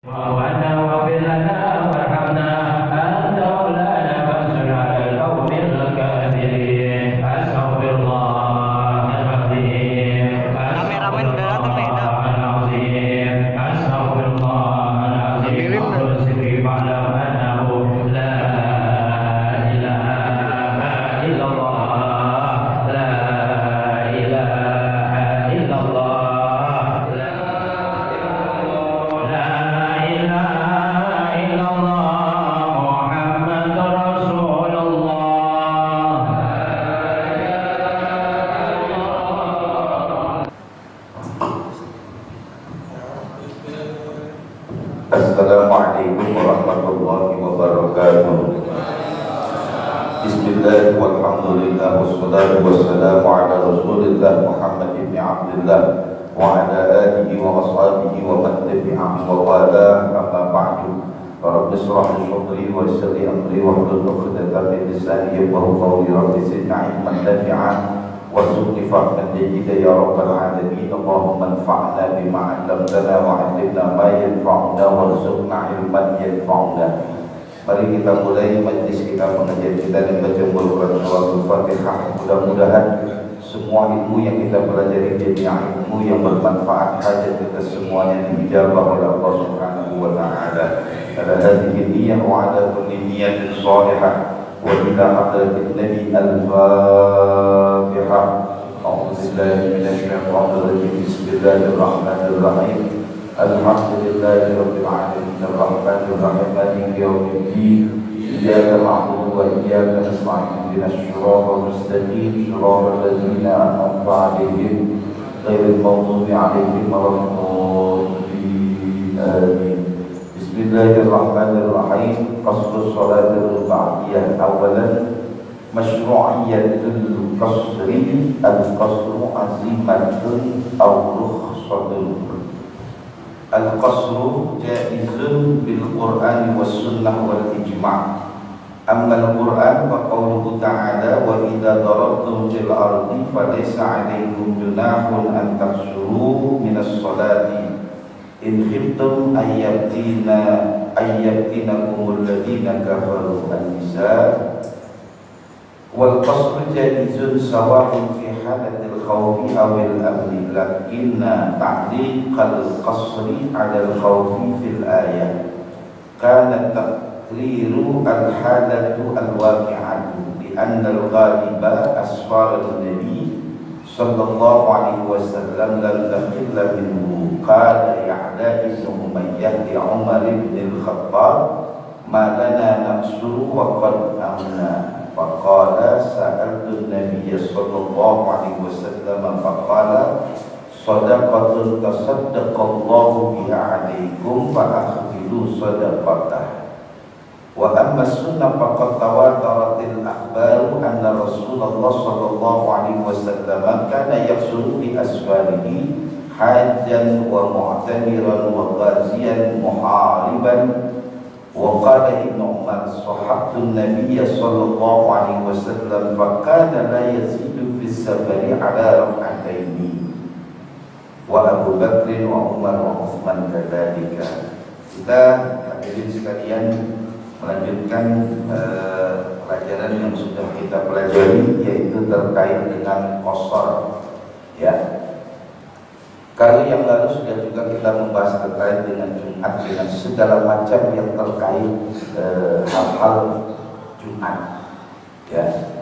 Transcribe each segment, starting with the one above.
وأنا واغفر لنا وارحمنا أنت مولانا فانصرنا على القوم الكافرين أستغفر الله العظيم أستغفر الله العظيم أستغفر الله العظيم واستغفر فاعلم أنه لا إله إلا الله لا إله إلا الله لا Assalamualaikum warahmatullahi wabarakatuh. Bismillah walhamdulillah wassalatu wassalamu ala rasulillah Muhammad ibn Abdullah wa ala alihi wa ashabihi wa man tabi'ahum wa wala amma ba'du. Rabbi shrah li sadri wa yassir li amri wahlul 'uqdatam min lisani yafqahu qawli. Rabbi zidni ilman nafi'an warzuqni fahman jayyida ya rabbal alamin. Allahumma anfa'na bima 'allamtana wa 'allimna ma yanfa'una warzuqna ilman yanfa'una. Mari kita mulai majlis kita mengajar kita dan baca Al-Quran surah Al-Fatihah. Mudah-mudahan semua ilmu yang kita pelajari jadi ilmu yang bermanfaat, hajat kita semuanya dijabah oleh Allah Subhanahu wa taala. Ala hadhihi niyyah wa ala kulli niyyatin shalihah. وإلى حضرة النبي الفاتحة. أعوذ بالله من الشيطان الرجيم. بسم الله الرحمن الرحيم. الحمد لله رب العالمين الرحمن الرحيم مالك يوم الدين. إياك نعبد وإياك نستعين اهدنا الصراط المستقيم صراط الذين أنعمت عليهم غير المغضوب عليهم ولا الضالين آمين. Bismillahirrahmanirrahim. Qasrus salatul ba'diyah. Awalan masyru'iyatul qasri. Al-qasru azimatun aw rukhsatun. Al-qasru jaizun bil Qur'an was sunnah wal ijma'. Amma al-Qur'an wa qawluhu ta'ala wa idza darabtum fil ardi falaysa 'alaykum junahun an taqsuru minas salati in khiftum ayyabtinakumul ladina kafaru. An-Nisa. Wal qasru jaizun sawa'un fi halatil khawfi awil amni, lakinna ta'liqal qasri 'ala al-khawfi fil ayah kana taqriru al-halatu al-waqi'atu bi anna al-ghaliba asfar an-nabi sallallahu alaihi wasallam lam takhilla minhu. Qala Ya'la ibn Umayyah li Umar ibn al-Khattab ma lana naqsuru wa qad amna. Faqala sa'altu an-nabiy sallallahu alaihi wasallam faqala sadaqatun tasaddaqallahu biha 'alaikum fa akhbiru sadaqatah. Wa amma sunnah faqad tawataratil akhbaru anna Rasulullah sallallahu alaihi wasallam kana yaqsuru bi asfarihi hajjan wa mu'tamiran wa ghaziyan muhariban. Wa qala Ibnu Umar sahabtu an-nabiy sallallahu alaihi wasallam fa kana la yazidu fi safari ala rak'ataini. Wa Abu Bakr wa Umar wa Utsman kadzalika. Kita hadirin sekalian melanjutkan pelajaran yang sudah kita pelajari, yaitu terkait dengan qasar. Ya. Kalau yang lalu sudah juga kita membahas terkait dengan Jumat, dengan segala macam yang terkait hal-hal Jumat. Ya.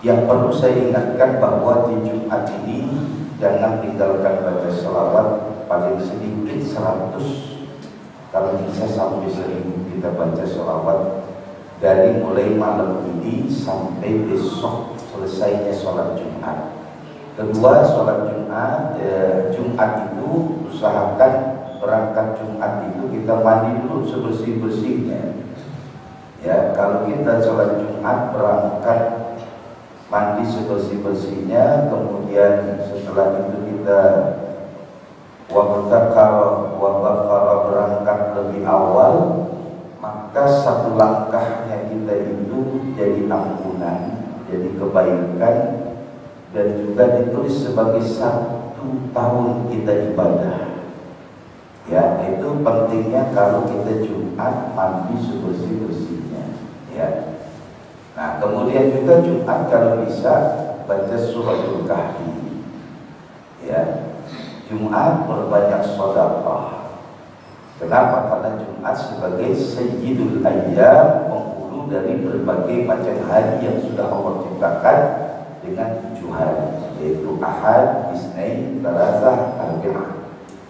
Yang perlu saya ingatkan bahwa di Jumat ini jangan tinggalkan baca selawat, paling sedikit 100, kalau bisa sampai 1000 kita baca selawat dari mulai malam ini sampai besok selesainya sholat Jumat. Kedua, sholat Jumat itu usahakan berangkat Jumat itu kita mandi dulu sebersih-bersihnya. Ya, kalau kita sholat Jumat berangkat mandi sebersih-bersihnya, kemudian setelah itu kita wabakara berangkat lebih awal, maka satu langkahnya kita itu jadi ampunan, jadi kebaikan, dan juga ditulis sebagai 1 tahun kita ibadah. Ya, itu pentingnya kalau kita Jumat mandi sebersih-bersihnya. Ya. Nah, kemudian juga Jumat kalau bisa baca suratul Kahfi. Ya. Jumat berbanyak sedekah. Kenapa? Karena Jumat sebagai sayyidul ayyam, penghulu dari berbagai macam hari yang sudah Allah ciptakan dengan 7 hari, yaitu Ahad, Isnin, Salasah, Arbi'ah,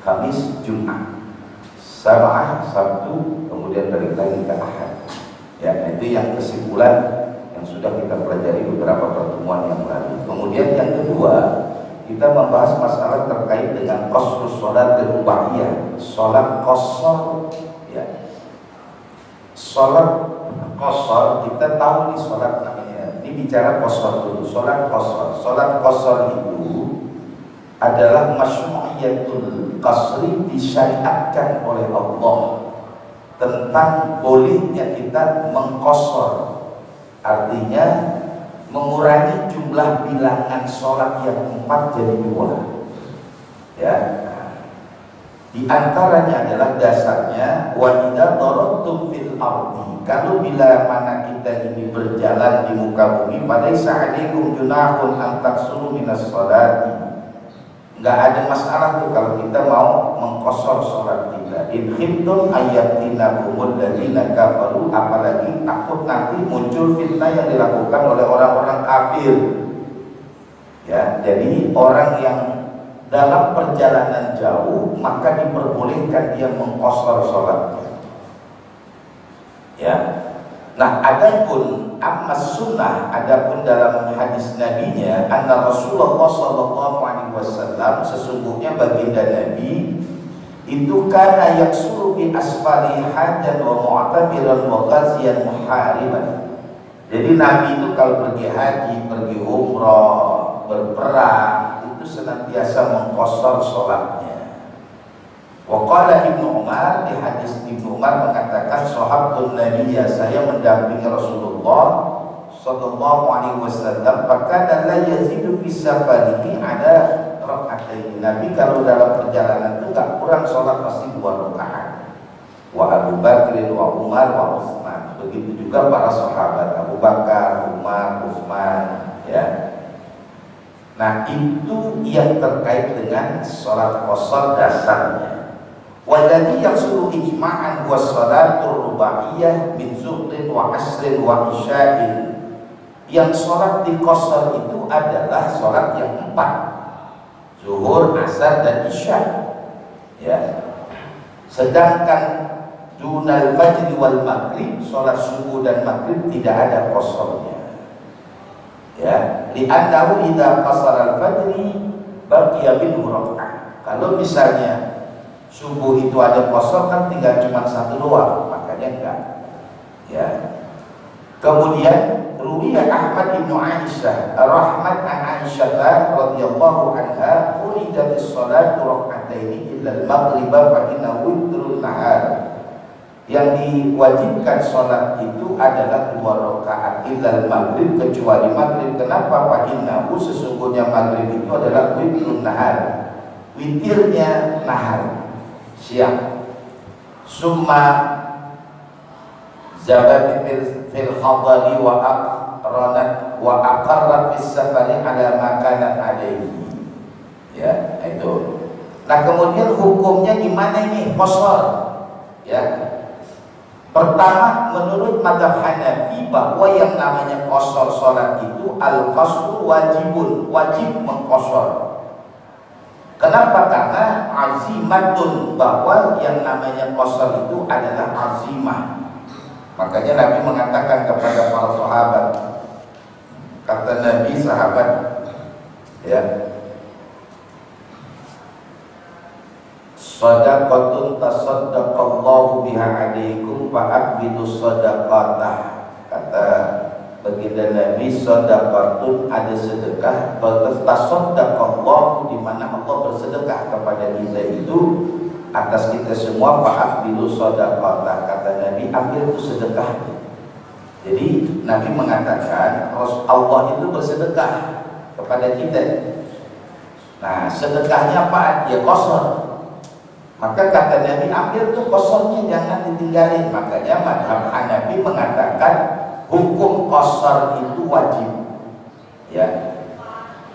Kamis, Jumat, Sab'ah, Sabtu, kemudian balik lagi ke Ahad. Ya, itu yang kesimpulan yang sudah kita pelajari beberapa pertemuan yang lalu. Kemudian yang kedua, kita membahas masalah terkait dengan qasrus sholat rubaiyah, sholat qasar. Ya, sholat qasar kita tahu di sholat namanya. Ini bicara qasar dulu. Sholat qasar. Sholat qasar itu adalah masyru'iyatul qasri, disyariatkan oleh Allah tentang bolehnya kita mengqasar. Artinya mengurangi jumlah bilangan sholat yang 4 jadi 2. Ya. Di antaranya adalah dasarnya wa idza darabtum fil ardi. Kalau bila mana kita ini berjalan di muka bumi, falaisa 'alaikum junahun an taqsuru minas sholati. Enggak ada masalah tuh kalau kita mau mengqasar sholat kita. In khiftum ayyatinakumul ladzina kafaru, apalagi takut nanti muncul fitnah yang dilakukan oleh orang-orang kafir. Ya, jadi orang yang dalam perjalanan jauh maka diperbolehkan dia mengqasar sholatnya. Ya. Nah, adapun ammas sunnah, adapun dalam hadis nabinya, anna Rasulullah sallallahu alaihi wasallam, sesungguhnya baginda Nabi itu kana yaksuru fi asfali hajan wa mu'tabiran wa ghaziyan muhariban. Jadi Nabi itu kalau pergi haji, pergi umrah, berperang, itu senantiasa mengqasar sholatnya. Wa qala Ibnu Umar, di hadis Ibnu Umar mengatakan sahabun Nabi, saya mendampingi Rasulullah sallallahu alaihi wasallam, fakana la yazidu fi safarihi ada rakaatain. Nabi kalau dalam perjalanan itu enggak kurang sholat pasti 2 rakaat. Wa Abu Bakr wa Umar wa Utsman. Begitu juga para sahabat Abu Bakar, Umar, Utsman, ya. Nah, itu yang terkait dengan sholat qasar dasarnya. Walladhi yaqsuru ijma'an wa shalatul rubaiyah min zuhrin wa asrin wa isya'in. Yang sholat di qasar itu adalah sholat yang 4, zuhur, asar, dan isya. Ya. Sedangkan dunal fajri wal maghrib, sholat subuh dan maghrib tidak ada qasarnya. Ya, li'annahu idza qasara al-fajri baqiya minhu rak'ah. Kalau misalnya subuh itu ada qasar kan tinggal cuma 1 doang, makanya enggak. Ya. Kemudian ruwiya Ahmad bin Aisyah rahmat an Aisyah radhiyallahu anha, urida bis salatu rak'ataini illa al-maghrib fa innahu witrun nahar. Yang diwajibkan sholat itu adalah 2 rakaat illal maghrib, kecuali maghrib. Kenapa? Fa innahu, sesungguhnya maghrib itu adalah witrun nahar, witirnya nahar, siang. Summa zabat fil hadari wa aqranat wa aqarrat fis safari ala ma kanat alaihi. Ya, itu. Nah, kemudian hukumnya gimana ini qasar? Ya. Pertama, menurut mazhab Hanafi bahwa yang namanya qasar salat itu al-qasru wajibun, wajib mengqasar. Kenapa? Karena azimatun, bahwa yang namanya qasar itu adalah azimah. Makanya Nabi mengatakan kepada para sahabat, kata Nabi sahabat, ya, sadaqatun tasaddaqallahu biha alaikum fa'aqbidu sadaqatah. Kata baginda Nabi, sadaqatun, ada sedekah, tasaddaqallahu, di mana Allah bersedekah kepada kita itu atas kita semua, fa'aqbidu sadaqatah. Kata Nabi, ambil itu sedekahnya. Jadi Nabi mengatakan Allah itu bersedekah kepada kita. Nah, sedekahnya apa? Ya qasar. Maka kata Nabi, ambil tuh kosornya, jangan ditinggalin. Makanya mazhab Hanafi mengatakan hukum kosor itu wajib. Ya.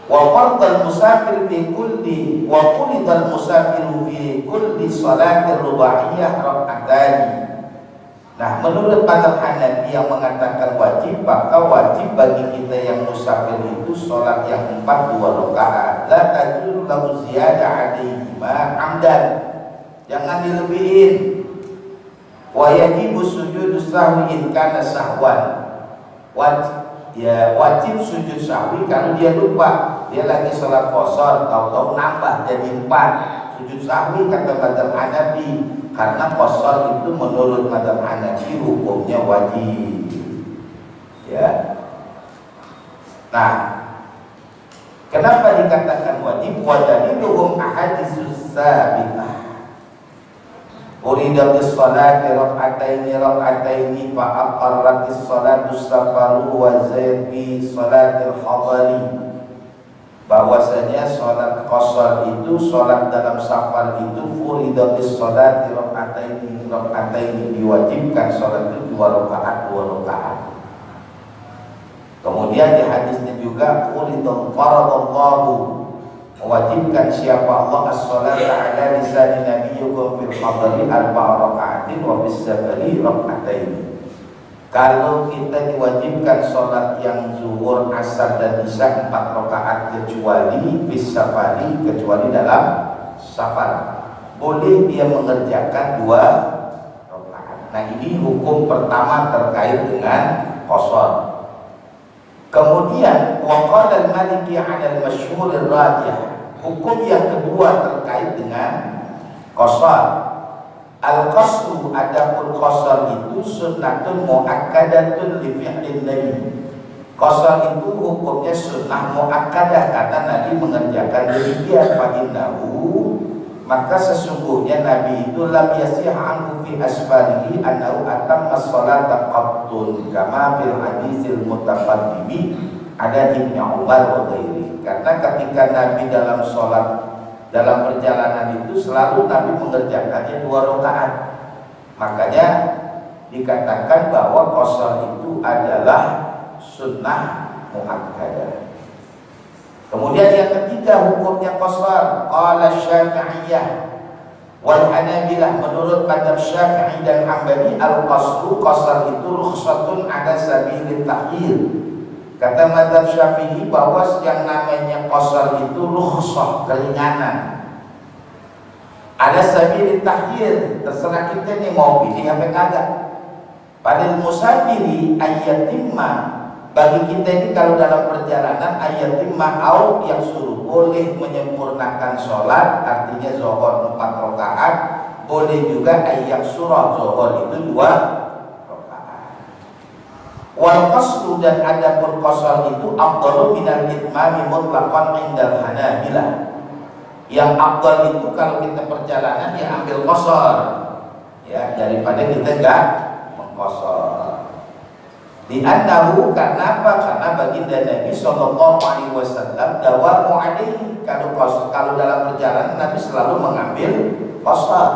Wa fardal musafir fi kulli wa qulidal musafiru fi kulli salatir rubaiyah rak'ataini. Nah, menurut mazhab Hanafi yang mengatakan wajib, maka wajib bagi kita yang musafir itu sholat yang 4 2 rakaat. La tajuru lahu ziyadah alaihi ma amdan. Jangan dilebihin. Wa yajibu sujudu sahwi in kana sahwan. Wajib sujud sahwi kalau dia lupa. Dia lagi sholat qashar, tahu-tahu nambah jadi 4. Sujud sahwi kata mazhab Hanafi, karena qashar itu menurut mazhab Hanafi hukumnya wajib. Ya. Nah, kenapa dikatakan wajib? Wa daliluhum ahaditsus sabitah. Urida bis salati rak'ataini fa aqarratis salatu safaru wa zaid bi salatil hadari. Bahwasanya salat qashar itu, salat dalam safar itu, urida bis salati rak'ataini diwajibkan salat itu 2 rakaat. Kemudian di hadisnya juga urida faradallahu, mewajibkan siapa Allah as-salata ala lisan nabiyyukum fil hadari 4 raka'atin wa bis safari raka'atain. Kalau kita diwajibkan sholat yang zuhur, asar dan isya 4 rakaat kecuali bis safari, kecuali dalam safar, boleh dia mengerjakan 2 rakaat. Nah, ini hukum pertama terkait dengan qashar. Kemudian waqala al-Maliki 'ala al-masyhur ar-rajih, hukum yang kedua terkait dengan qashar. Al-qasru, adapun qashar itu sunnatun muakkadatun li fi'lin nabi. Qashar itu hukumnya sunnah muakkadah karena Nabi mengerjakan demikian. Fa innahu, maka sesungguhnya Nabi itu lam yasih anhu fi asfarihi annahu atamma sholata qattun kama fil hadisil mutaqaddimi ada Ibnu Umar wa ghairi. Karena ketika Nabi dalam sholat, dalam perjalanan itu selalu Nabi mengerjakannya 2 rakaat. Makanya dikatakan bahwa qashar itu adalah sunnah muakkadah. Kemudian yang ketiga hukumnya qashar, qala Syafi'iyah wal Hanabilah, menurut mazhab Syafi'i dan Hambali, al-qasru, qashar itu rukhsatun ala sabilit takhir. Kata mazhab Syafi'i bahwa yang namanya qashar itu rukhsah, keringanan, ala sabilit takhir, terserah kita nih mau pilih apa kagak. Padahal musafiri ayatimma, bagi kita ini kalau dalam perjalanan ayatimma au yang suruh, boleh menyempurnakan sholat, artinya zuhur 4 rakaat, boleh juga ayyak surah, zuhur itu 2 rakaat. Wal qasru, dan adapun qashar itu afdalu minal itmami mutlaqan indal Hanabilah. Yang afdal itu kalau kita perjalanan ya ambil qashar, ya, daripada kita enggak mengqashar. Li'annahu, karena apa? Karena baginda Nabi sallallahu alaihi wasallam dawamu alaihi, kalau dalam perjalanan Nabi selalu mengambil qashar.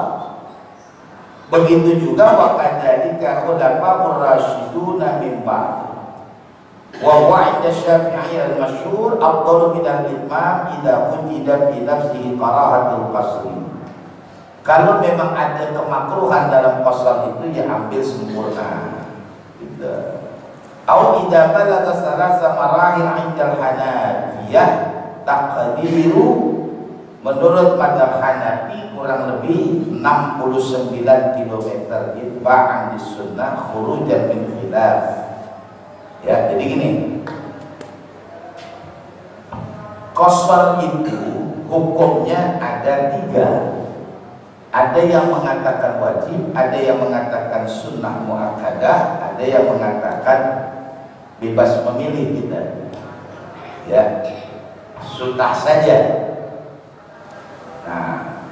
Begitu juga wa kadzalika khulafaur rasyiduna min ba'd. Wa wa'ida Syafi'i al-masyhur afdalu minal itmam idza wujida fi nafsihi karahatul qasri. Kalau memang ada kemakruhan dalam qashar itu ya ambil sempurna. Gitu. Au idza balagha salasa marahil 'inda al-Hanafiyah taqdiru, menurut mazhab Hanafi kurang lebih 69 km itba'an di sunnah khurujan min khilaf. Ya, jadi gini, qashar itu hukumnya ada 3. Ada yang mengatakan wajib, ada yang mengatakan sunnah muakkadah, ada yang mengatakan bebas memilih kita. Ya, sunnah saja. Nah,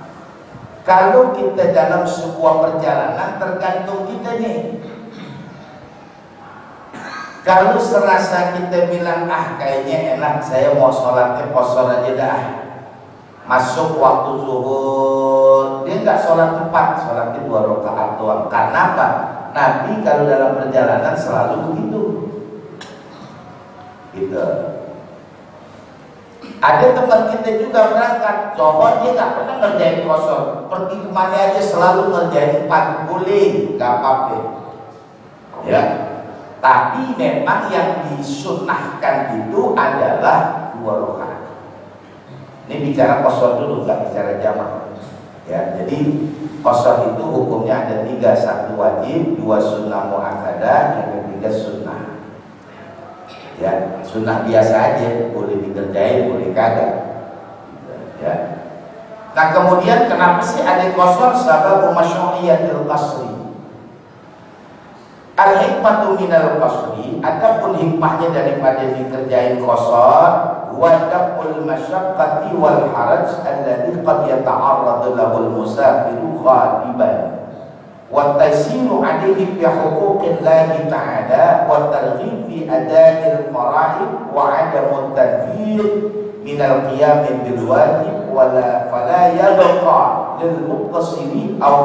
kalau kita dalam sebuah perjalanan tergantung kita nih. Kalau serasa kita bilang kayaknya enak, saya mau sholatnya qashar aja dah, masuk waktu zuhur, dia nggak sholat 4, sholatnya 2 rakaat doang. Karena apa? Nabi kalau dalam perjalanan selalu begitu. Gitu. Ada teman kita juga berangkat zuhur, dia nggak pernah ngerjain kosor, pergi kemana aja selalu ngerjain 4, boleh, nggak apa-apa. Ya. Tapi memang yang disunnahkan itu adalah 2 rakaat. Ini bicara kosor dulu, nggak bicara jamak. Ya, jadi kosor itu hukumnya ada 3, 1 wajib, 2 sunnah muakkadah, yang ketiga sunnah. Ya, sunnah biasa aja, boleh dikerjain, boleh kagak. Ya. Nah kemudian kenapa sih ada kosor? Sabab masyru'iyatil qasri. Al-hikmatu minal qasri, adapun hikmahnya daripada dikerjain qasar, wa daf'ul masyaqqati wal haraj alladhi qad yata'arradu lahul musafiru khadiban wa taysiru 'alayhi bi huquqillahi ta'ala wa targhib fi ada'il fara'id wa 'adamut tanfir minal qiyam bil wajib wala fala yabqa lil muqtassiri aw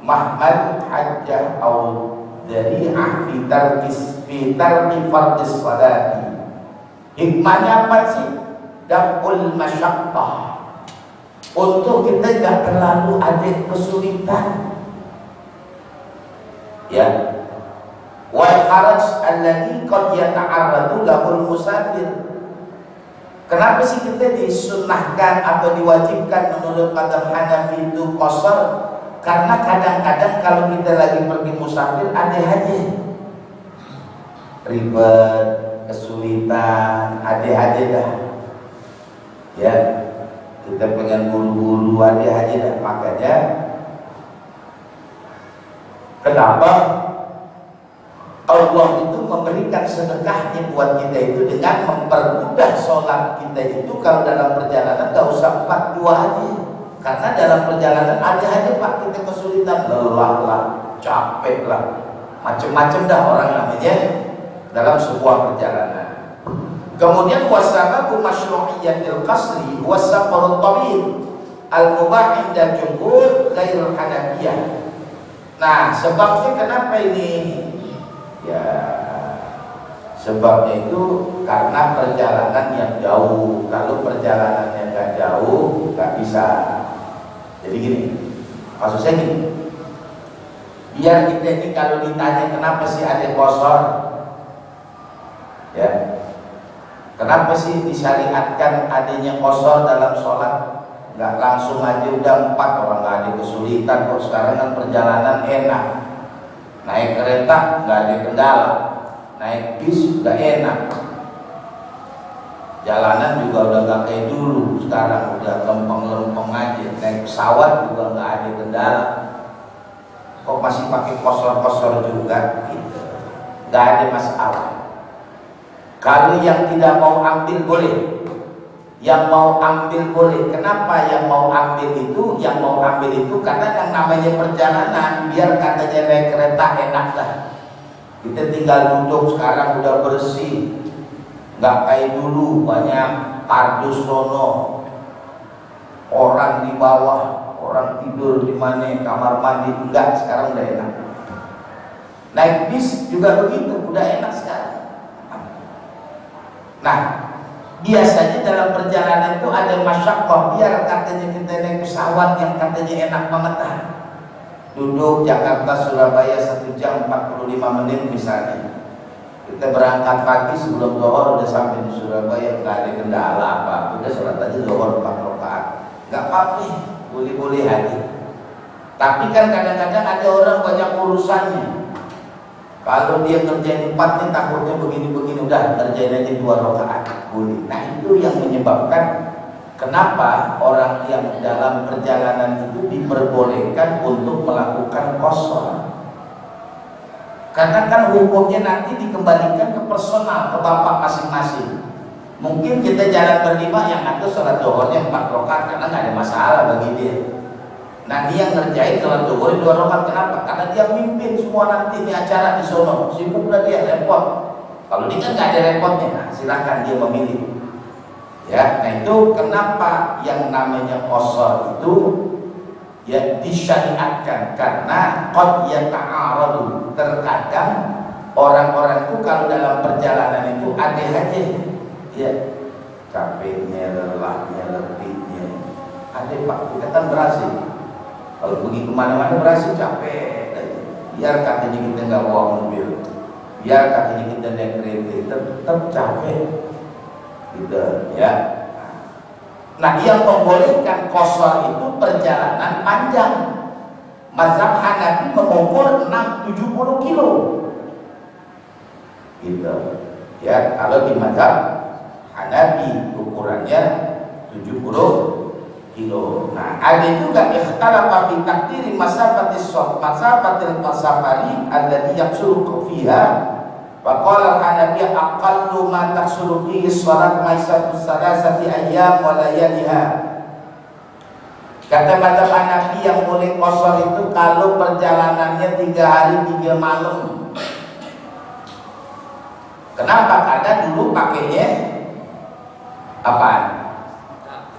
mahmal hajjah aw dari'ah fi tarki fardis salati. Hikmahnya apa sih? Daf'ul masyaqqah, untuk kita tidak terlalu ada kesulitan. Ya. Wal haraj alladhi qad yata'arradu lahul musafir. Kenapa sih kita disunnahkan atau diwajibkan menurut mazhab Hanafi itu qasar? Karena kadang-kadang kalau kita lagi pergi musafir ada aja ribet, kesulitan, ada aja dah. Ya, kita pengen buru-buru, ada aja dah. Makanya kenapa Allah itu memberikan sedekahnya buat kita itu dengan mempermudah sholat kita itu kalau dalam perjalanan gak usah 4-2 aja. Karena dalam perjalanan ada aja Pak kita kesulitan, lelah lah, capek lah, macam-macam dah orang namanya dalam sebuah perjalanan. Kemudian wasababu masyru'iyatil qasri wasafarut tawil al-mubah inda jumhur ghairul hanafiyah. Nah sebabnya kenapa ini? Ya sebabnya itu karena perjalanan yang jauh. Kalau perjalanannya nggak jauh nggak bisa. Jadi gini, maksud saya gini, biar kita ini kalau ditanya kenapa sih ada qasar, ya, kenapa sih disyariatkan adanya qasar dalam sholat? Nggak langsung aja udah 4, orang nggak ada kesulitan kok. Sekarang kan perjalanan enak, naik kereta nggak ada kendala, naik bis udah enak, jalanan juga udah gak kayak dulu, sekarang udah lempeng-lempeng aja, naik pesawat juga gak ada kendala. Kok masih pakai kosor-kosor juga gitu, gak ada masalah. Kalau yang tidak mau ambil boleh, yang mau ambil boleh. Kenapa yang mau ambil itu? Yang mau ambil itu karena yang namanya perjalanan, biar katanya naik kereta enak lah, kita tinggal duduk, sekarang udah bersih, nggak kayak dulu banyak kardus sono, orang di bawah, orang tidur di mana, kamar mandi, enggak, sekarang udah enak. Naik bis juga begitu, udah enak sekarang. Nah biasanya dalam perjalanan itu ada masyaqqah, biar katanya kita naik pesawat yang katanya enak banget lah, duduk Jakarta Surabaya 1 jam 45 menit misalnya. Kita berangkat pagi sebelum zuhur udah sampai di Surabaya, nggak ada kendala apa, udah sholat aja zuhur 4 rakaat, nggak apa-apa, boleh-boleh aja. Tapi kan kadang-kadang ada orang banyak urusannya. Kalau dia ngerjain 4 nih takutnya begini-begini, udah ngerjain aja 2 rakaat, boleh. Nah itu yang menyebabkan kenapa orang yang dalam perjalanan itu diperbolehkan untuk melakukan qasar. Karena kan hukumnya nanti dikembalikan ke personal, ke bapak masing-masing. Mungkin kita jalan berlima, yang ngatur sholat zuhurnya 4 rakaat karena nggak ada masalah bagi dia. Nah dia ngerjain sholat zuhur 2 rakaat, kenapa? Karena dia mimpin semua nanti di acara di sono, sibuk lah dia, repot. Kalau dia kan nggak ada repotnya, nah, silahkan dia memilih. Ya, nah itu kenapa yang namanya qasar itu ya disyariatkan, karena qad yata'aradu, terkadang orang-orang itu kalau dalam perjalanan itu ada aja ya capeknya, lelahnya, letihnya ada Pak, kita kan berhasil kalau pergi kemana-mana berhasil capek, biar katanya kita nggak bawa mobil, biar katanya kita naik kereta tetap capek gitu ya. Nah yang membolehkan qasar itu perjalanan panjang. Mazhab Hanafi mengukur 70 kilo gitu ya. Kalau di mazhab Hanafi ukurannya 70 kilo. Nah ada juga ikhtalafa fi taqdiri masafatis safari alladhi yaqsuru fiha. Faqala al-Hanafi aqallu ma taqsuru fihi shalat maisatu salasati ayyam wa layaliha. Kata mazhab Hanafi yang boleh qasar itu kalau perjalanannya 3 hari 3 malam. Kenapa? Karena dulu pakainya apa?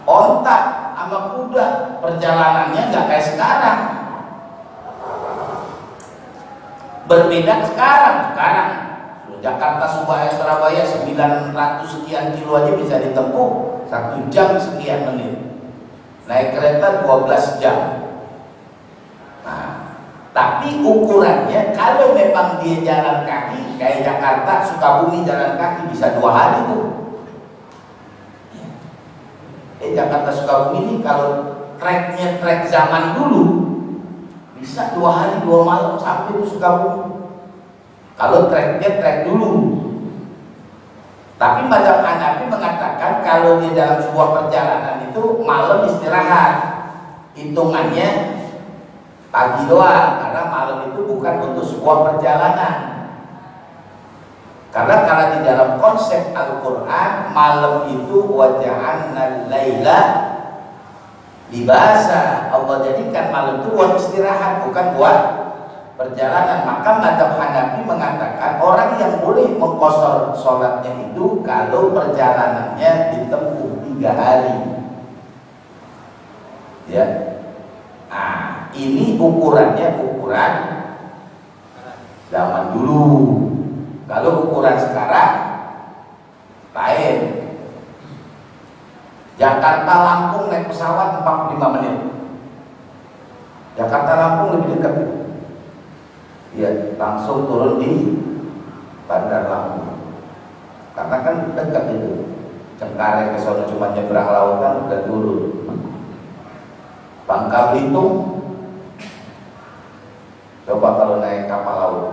Onta sama kuda, perjalanannya nggak kayak sekarang. Berbeda sekarang. Jakarta Surabaya 900 sekian kilo aja bisa ditempuh 1 jam sekian menit. Naik kereta 12 jam. Nah, tapi ukurannya kalau memang dia jalan kaki kayak Jakarta Sukabumi jalan kaki bisa 2 hari tuh. Jakarta Sukabumi ini kalau treknya trek zaman dulu bisa 2 hari 2 malam sampai ke Sukabumi. Kalau treknya trek dulu. Tapi mazhab Hanafi mengatakan kalau di dalam sebuah perjalanan itu malam istirahat, hitungannya pagi doang, karena malam itu bukan untuk sebuah perjalanan. Karena kalau di dalam konsep Al-Quran malam itu waja'alna laila libasa, Allah jadikan malam itu buat istirahat bukan buat perjalanan. Maka mazhab Hanafi mengatakan orang yang boleh mengqasar sholatnya itu kalau perjalanannya ditempuh 3 hari ya. Nah ini ukurannya ukuran zaman dulu. Kalau ukuran sekarang lain. Jakarta Lampung naik pesawat 45 menit. Jakarta Lampung lebih dekat ya, langsung turun di Bandar Lampung karena kan dekat itu. Cengkareng ke sana cuma nyebrang lautan udah turun. Bangka Belitung coba kalau naik kapal laut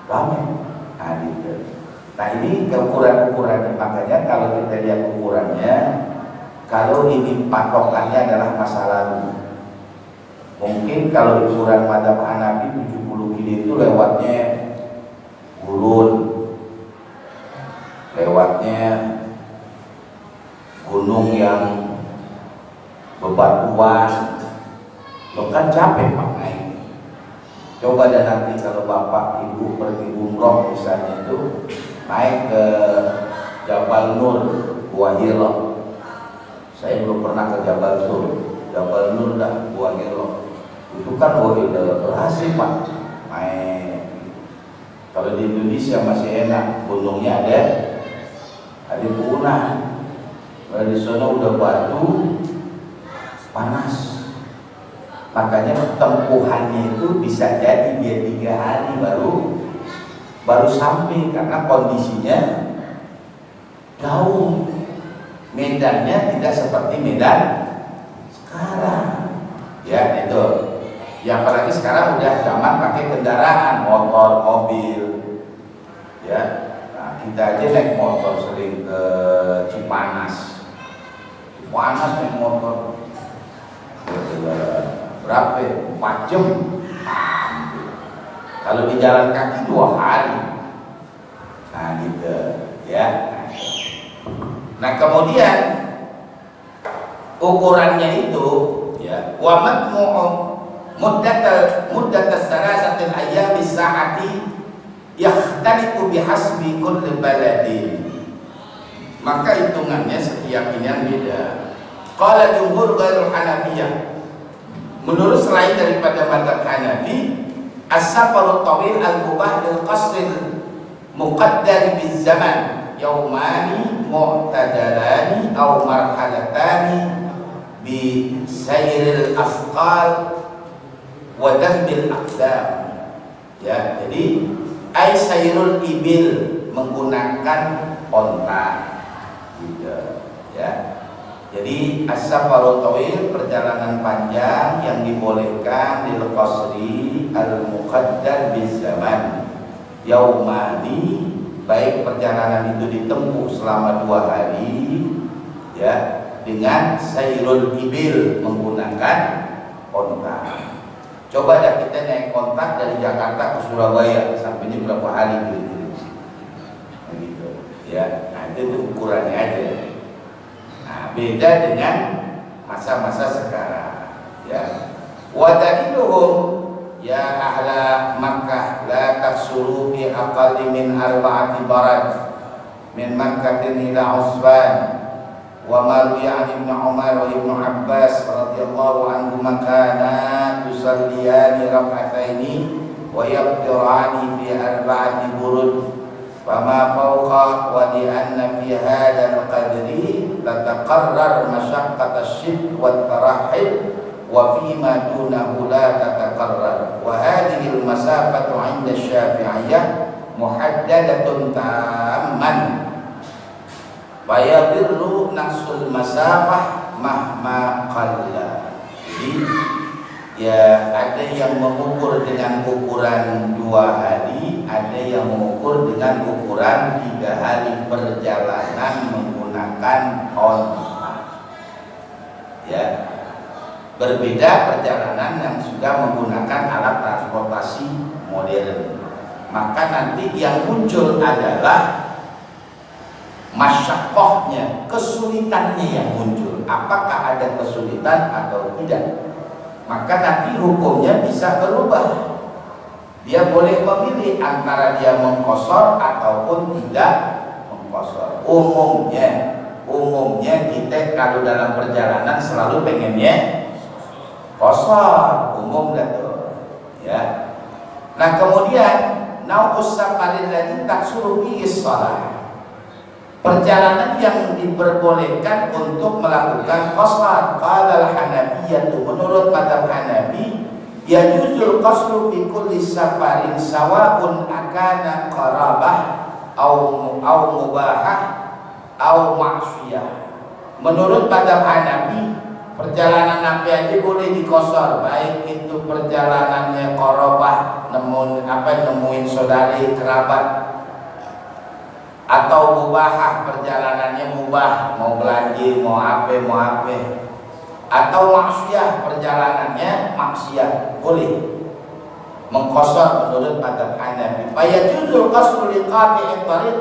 ramai. Nah, gitu. Nah ini ukuran-ukurannya, makanya kalau kita lihat ukurannya, kalau ini patokannya adalah masa lalu, mungkin kalau ukuran mazhab Hanafi 70 kilo itu lewatnya gurun, lewatnya gunung yang bebatuan, lo kan capek Pak naik. Coba dan nanti kalau bapak ibu pergi umroh misalnya itu naik ke Jabal Nur, Gua Hira. Saya belum pernah ke Jabal Sur. Jabal Nur dah, Gua Hira. Itu kan udah berhasil Pak main. Kalau di Indonesia masih enak, gunungnya ada punah. Kalau di sana udah batu, panas. Makanya tempuhannya itu bisa jadi dia 3 hari baru sampai, karena kondisinya jauh. Medannya tidak seperti medan sekarang. Ya itu. Ya apalagi sekarang udah zaman pakai kendaraan, motor, mobil. Ya. Nah, kita aja naik motor sering ke Cipanas. Panas naik motor. Berapa? 4 jam. Kalau di jalan kaki 2 hari. Nah gitu ya. Nah kemudian ukurannya itu ya, wa matmu'u muddat as-salasatil ayyam bis-sa'ati yakhtalifu bihasbi kulli baladin. maka hitungannya setiap ini yang beda. Qala jumhur ghairul Hanafiyah, menurut selain daripada mazhab Hanafi, as-safarut tawil al-mubah lil qasril muqaddar biz zaman yaumani mu'tadalani aw marhalatani bi sayril asqal wa dahbil aqdam. Ya, jadi ay sayrul ibil, menggunakan onta gitu ya. Jadi as-safarut tawil, perjalanan panjang yang dibolehkan lil qasri al-muqaddar biz zaman yaumani, baik perjalanan itu ditempuh selama 2 hari ya, dengan sayrul ibil, menggunakan onta. Coba dah kita naik onta dari Jakarta ke Surabaya, sampai ini berapa hari gitu ya. Nah, itu ukurannya aja. Nah, beda dengan masa-masa sekarang ya. Wa daliluhum ya ahla Makkah la taksuru fi aqalli min 4 barad min Makkah ila Usban wa ma ruwiya an Ibnu Umar wa Ibnu Abbas radhiyallahu anhuma kana yusalliyani rak'ataini wa yaqtirani fi 4 burud fama fawqa wa li anna fi hadzal qadri tataqarrar masyaqqat asy-syid wat tarahhib wa fi ma dunahu la tataqarrar wa hadhihi al-masafatu 'inda Syafi'iyyah muhaddadatun tamman wa yadhillu nafsul masafah mahma qalla. Jadi ya, ada yang mengukur dengan ukuran 2 hari, ada yang mengukur dengan ukuran 3 hari perjalanan menggunakan onta. Ya, berbeda perjalanan yang sudah menggunakan alat transportasi modern. Maka nanti yang muncul adalah masyakohnya, kesulitannya yang muncul. Apakah ada kesulitan atau tidak? Maka nanti hukumnya bisa berubah. Dia boleh memilih antara dia mengqashar ataupun tidak mengqashar. Umumnya kita kalau dalam perjalanan selalu pengennya qashar, umum dah tuh ya. Nah, kemudian nau'us safarin lagi taksuru fihi shalah, perjalanan yang diperbolehkan untuk melakukan qashar. Qala al-Hanafiyyah, menurut mazhab Hanafi, yajuzul qasru fi kulli safarin sawa'un akana qarabah au mubahah au ma'siyah. Menurut mazhab Hanafi, perjalanan Nabi aja boleh diqashar, baik itu perjalanannya qarabah, nemuin saudari kerabat, atau mubahah, perjalanannya mubah, mau belanja, mau apa, atau maksiyah, perjalanannya maksiat, boleh mengqashar menurut mazhab Hanafi. Fa yajuzul qasru li qati'i tariq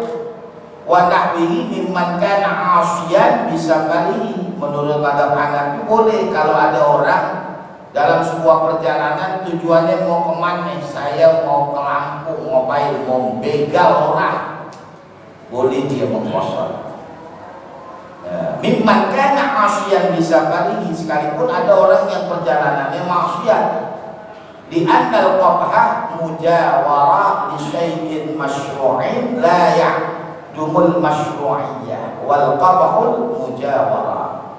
wa nahwihi mimman kana 'asiyan bisafarihi. Menurut mazhab Hanafi boleh kalau ada orang dalam sebuah perjalanan tujuannya mau kemana, saya mau ke Lampung, ngapain, mau begal orang, boleh dia mengqashar. Mimman kana 'asiyan bisafarihi, sekalipun ada orang yang perjalanannya maksiat. Di annal qabhah mujawara li syai'in masyru'in la ya'dumul masyru'iyyah wal qabhul mujawara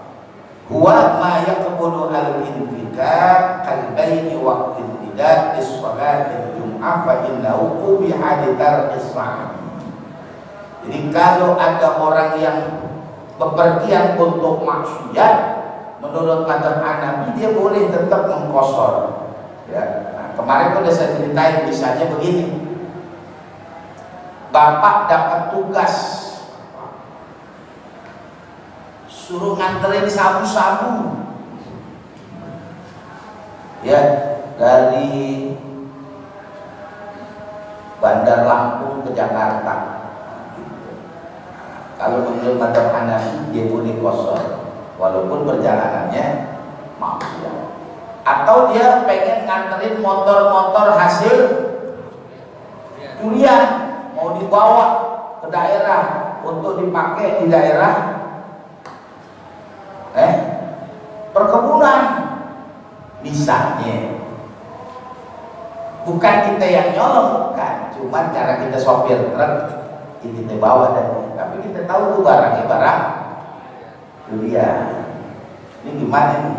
huwa ma yaqbulu al-infikak kal baini waqti al-nida' lis-salati al-jum'ah fa innahu qubiha li tarkis sa'i. Jadi kalau ada orang yang bepergian untuk maksiat, menurut mazhab Hanafi dia boleh tetap mengqashar. Ya, nah, kemarin udah saya ceritain, misalnya begini, bapak dapat tugas suruh nganterin sabu-sabu ya dari Bandar Lampung ke Jakarta. Kalau menurut mazhab Hanafi dia boleh qashar walaupun perjalanannya maksiat. Atau dia pengen nganterin motor-motor hasil durian mau dibawa ke ke daerah untuk dipakai di daerah perkebunan misalnya. Bukan kita yang nyolong, bukan, cuma cara kita sopir truk ini kita bawa dan tapi kita tahu tuh barangnya barang dia. Ini gimana nih?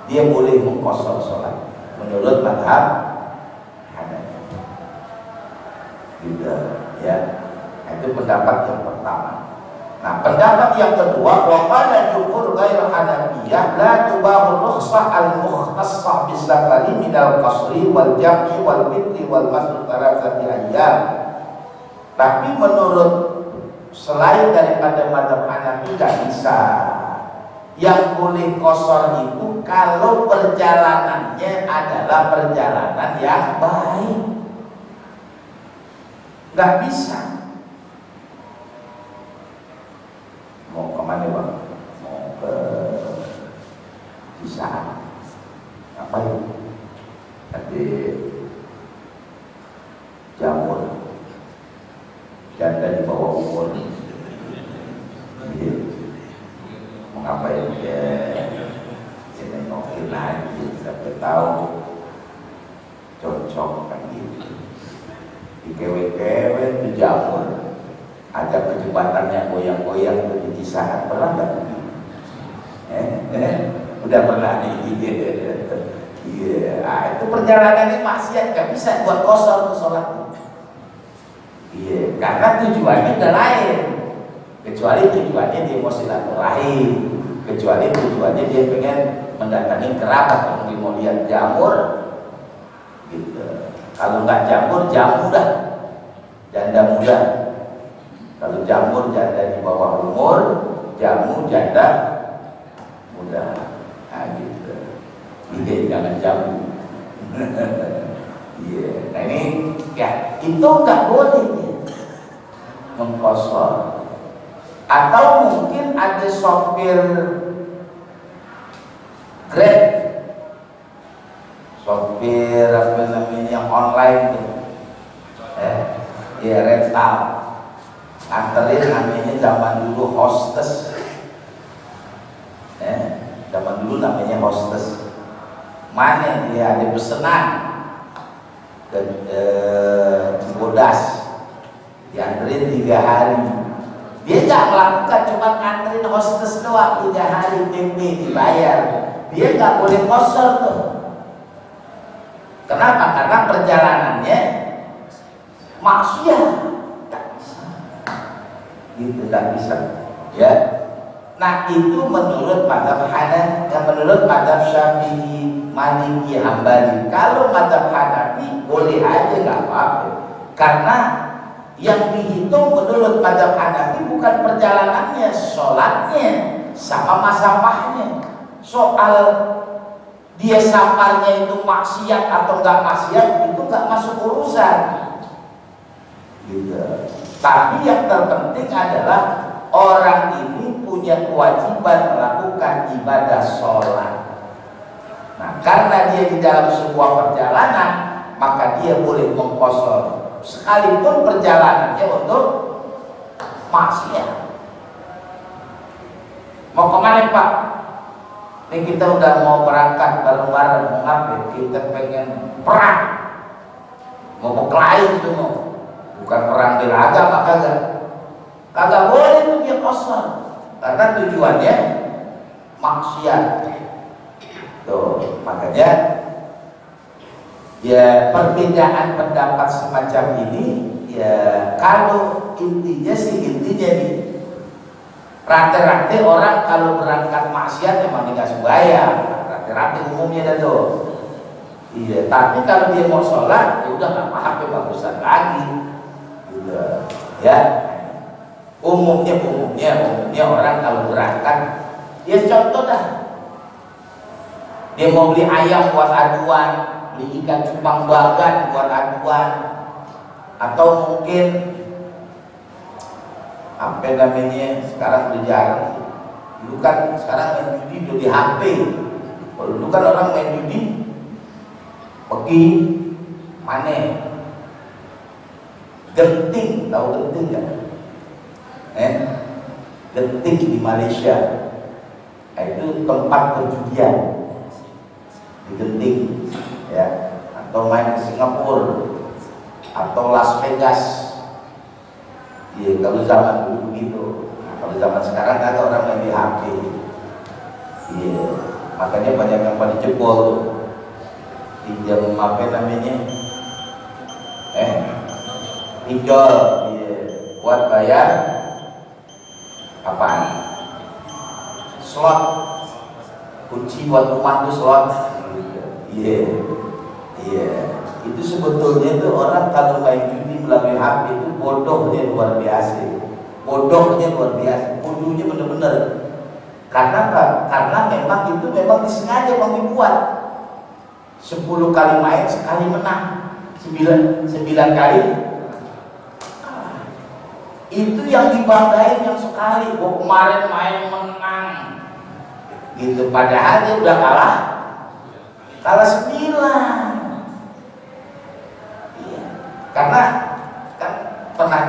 Dia boleh mengkosor sholat menurut mazhab Hanafi. Gitu ya. Itu pendapat yang pertama. Nah, pendapat yang kedua, wa qala jumhur ghairu Hanafiyah la tubahu rukhsah al-mukhtassa bis-safari min al-qasri wal jam'i wal fitri wal masjid thalathati ayyam. Tapi menurut selain daripada mazhab Hanafi tidak bisa. Yang boleh qasar itu kalau perjalanannya adalah perjalanan yang baik. Nggak bisa. Mau kemana bang? Mau ke Cisaat. Ngapain? Nanti jamur janda di bawah umur. Mau ngapain ya? Saya nengokin lagi sampai tahu cocok kan gitu. Di kewe-kewe di jamur. Ada kejebatannya goyang-goyang di Cisaat, pernah nggak? Udah pernah nih. Itu perjalanannya maksiat, nggak bisa buat kosong sholat. Karena tujuannya udah lain. Kecuali tujuannya dia mau silaturahim, kecuali tujuannya dia pengen mendatangi kerabat, kalau dia mau lihat jamur, gitu. Kalau nggak jamur, jamu dah, janda muda. Kalau jamur janda di bawah umur, jamu janda muda. Nah gitu. Ini jangan jamu. Nah ini ya itu nggak boleh nih mengkosor. Atau mungkin ada sopir Grab, sopir apa namanya yang online tuh, rental. Anterin namanya zaman dulu hostess, zaman dulu namanya hostess. Mana dia ada pesanan ke Cibodas, dianterin 3 hari. Dia nggak melakukan, cuma nganterin hostess doang 3 hari, PP dibayar. Dia nggak boleh kosor tuh. Kenapa? Karena perjalanannya maksiat. Itu tak bisa, ya. Nah itu menurut mazhab Hanafi, menurut mazhab Syafi'i, Maliki, Hambali. Kalau mazhab Hanafi boleh aja nggak apa-apa, karena yang dihitung menurut mazhab Hanafi bukan perjalanannya, sholatnya sama masafahnya. Soal dia safarnya itu maksiat atau nggak maksiat itu nggak masuk urusan. Gitu. Tapi yang terpenting adalah orang ini punya kewajiban melakukan ibadah sholat. Nah, karena dia di dalam sebuah perjalanan, maka dia boleh mengkosor, sekalipun perjalanannya untuk maksiat. Mau kemana Pak? Ini kita udah mau berangkat bareng-bareng, mau ngapain? Kita pengen perang, mau berkelahi semua. Bukan perang bela agama, kagak boleh tuh dia kosor, karena tujuannya maksiat. Tuh makanya ya perbedaan pendapat semacam ini ya, kalau intinya nih rata-rata orang kalau berangkat maksiat memang tidak sembahyang, rata-rata umumnya dah tuh. Iya, tapi kalau dia mau sholat ya udah nggak apa-apa, bagusan lagi. Ya, umumnya orang kalau berangkat, ya contoh dah, dia mau beli ayam buat aduan, beli ikan cupang bagan buat aduan, atau mungkin apa namanya sekarang udah jarang. Dulu kan sekarang main judi udah di HP. Kalau dulu kan orang main judi pergi mana Genting, tahu Genting nggak? Genting di Malaysia, itu tempat perjudian di Genting, ya. Atau main ke Singapura, atau Las Vegas. Iya, kalau zaman dulu begitu. Nah, kalau zaman sekarang ada orang main di HP. Iya, makanya banyak yang pada jebol. Pinjam apa namanya? Pinjol, iya. Buat bayar apaan? Slot. Kunci buat rumah tuh slot. Iya. Iya. Itu sebetulnya tuh orang kalau main judi melalui HP itu bodohnya luar biasa. Bodohnya luar biasa. Bodohnya bener-bener. Karena apa? Karena memang itu memang disengaja mau dibuat. 10 kali main sekali menang. 9 kali itu yang dibanggain yang sekali. Oh, kemarin main menang gitu, padahal dia udah kalah 9. Iya. Karena kan pernah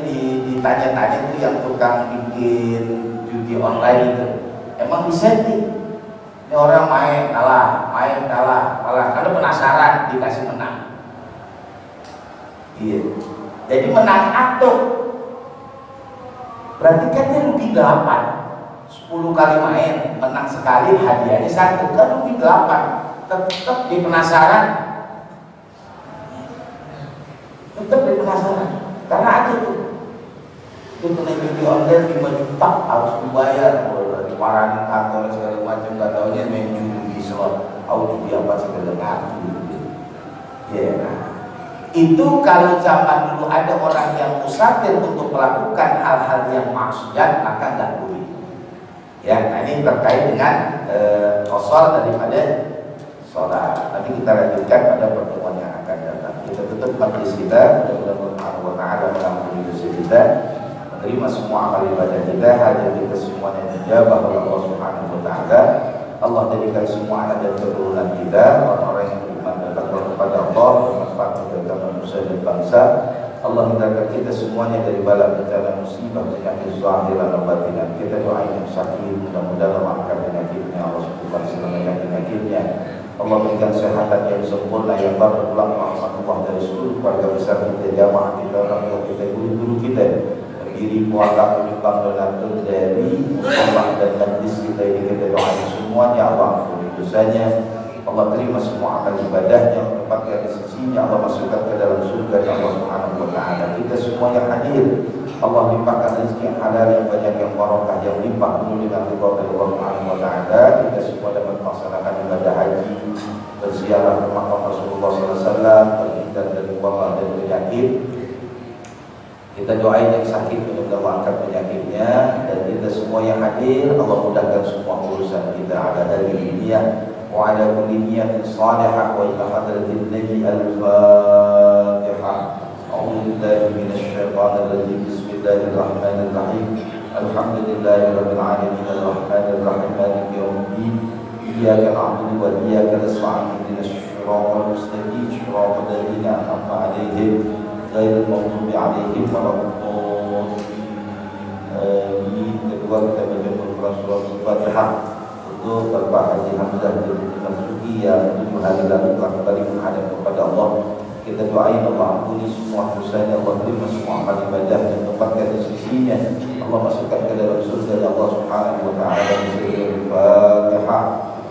ditanya-tanya itu yang tukang bikin judi online itu, emang disetting ini orang main kalah karena penasaran dikasih menang. Iya. Jadi menang atuk, berarti kan dia rugi 8. 10 kali main, menang sekali, hadiahnya 1, kan rugi 8. Tetap dia penasaran. Karena ada tuh. Itu kena judi online 5 juta harus dibayar, dari paranin kantor segala macam, gak taunya main judi slot, judi apa segala macam. Ya. Itu kalau zaman dulu ada orang yang musafir untuk melakukan hal-hal yang maksiat, maka nggak boleh. Ya, nah ini terkait dengan qasar daripada sholat. Nanti kita lanjutkan pada pertemuan yang akan datang. Kita tutup majlis kita. Mudah-mudahan Allah Subhanahu wa taala mengampuni dosa kita, menerima semua amal ibadah kita, hajat kita semuanya dijabah oleh Allah Subhanahu wa taala. Allah jadikan semua anak dan keturunan kita orang-orang yang beriman dan takwa kepada Allah, bermanfaat bagi manusia dan bangsa. Allah hindarkan kita semuanya dari bala bencana musibah penyakit zahir dan batin. Kita doain yang sakit, mudah-mudahan Allah angkat penyakitnya, Allah sembuhkan segala penyakitnya. Allah berikan kesehatan yang sempurna, yang berulang rahmatullah dari seluruh keluarga besar kita, jamaah kita, orang tua kita, guru-guru kita, pendiri puaka, penyumbang donatur dari Allah dan majlis kita ini. Kita doain semuanya, Allah ampuni dosanya, Allah terima semua amal ibadahnya, tempatkan di sisinya, Allah masukkan ke dalam surga Allah Subhanahu wa taala. Kita semua yang hadir, Allah limpahkan rezeki yang halal, yang banyak, yang barokah, yang limpah penuh dengan ridha dari Allah Subhanahu wa taala. Kita semua dapat melaksanakan ibadah haji, berziarah ke makam Rasulullah SAW, terhindar dari wabah dan penyakit. Kita doain yang sakit, mudah-mudahan angkat penyakitnya, dan kita semua yang hadir, Allah mudahkan semua urusan kita. Ada dari dunia وعلى كل نية صالحة وإلى حضرة النبي الفاتحة. أعوذ بالله من الشيطان الرجيم. بسم الله الرحمن الرحيم. الحمد لله رب العالمين الرحمن الرحيم مالك يوم الدين. إياك نعبد وإياك نستعين اهدنا الصراط المستقيم صراط الذين أنعمت عليهم غير المغضوب عليهم ولا الضالين. آمين. Kedua kita baca surah Al-Fatihah untuk Bapak Haji Hamzah bin Masuki yang 7 hari lalu telah kembali menghadap kepada Allah. Kita doain Allah ampuni semua dosanya, Allah terima semua amal ibadah dan tempatkan di sisinya, Allah masukkan ke dalam surga Allah Subhanahu wa taala. Al-Fatihah.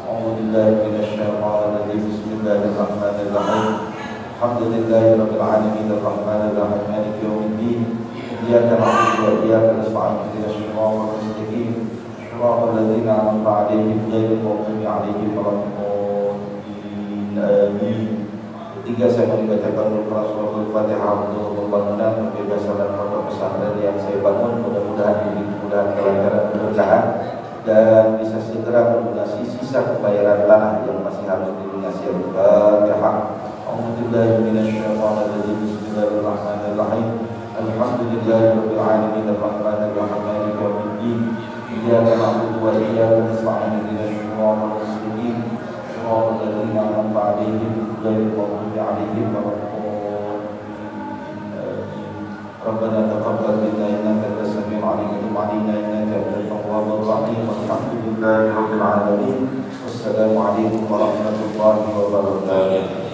A'udzubillahi minasyaitonir rajim. Bismillahirrahmanirrahim. Alhamdulillahi rabbil alamin arrahmanir rahim maliki yaumiddin. Iyyaka na'budu wa iyyaka nasta'in ihdinas siratal mustaqim صراط الذين أنعمت عليهم غير المغضوب عليهم ولا الضالين. آمين. Ketiga, saya mau dibacakan surah Al-Fatihah untuk pembangunan pembebasan dan pondok pesantren yang saya bangun. Mudah-mudahan diberi kemudahan, kelancaran, keberkahan, dan bisa segera melunasi sisa pembayaran tanah yang masih harus dilunasi. Al-Fatihah. A'udzubillahi minasyaitonir rajim. Bismillahirrahmanirrahim. Alhamdulillahirabbil alamin arrahmanir rahim maliki yaumiddin. Iyyaka na'budu wa iyyaka nasta'in ihdinas siratal mustaqim siratal ladzina an'amta 'alaihim ghairil maghdubi 'alaihim waladdallin. ربنا تقبل منا إنك أنت السميع العليم وتب علينا إنك أنت التواب الرحيم والحمد لله رب العالمين والسلام عليكم ورحمة الله وبركاته.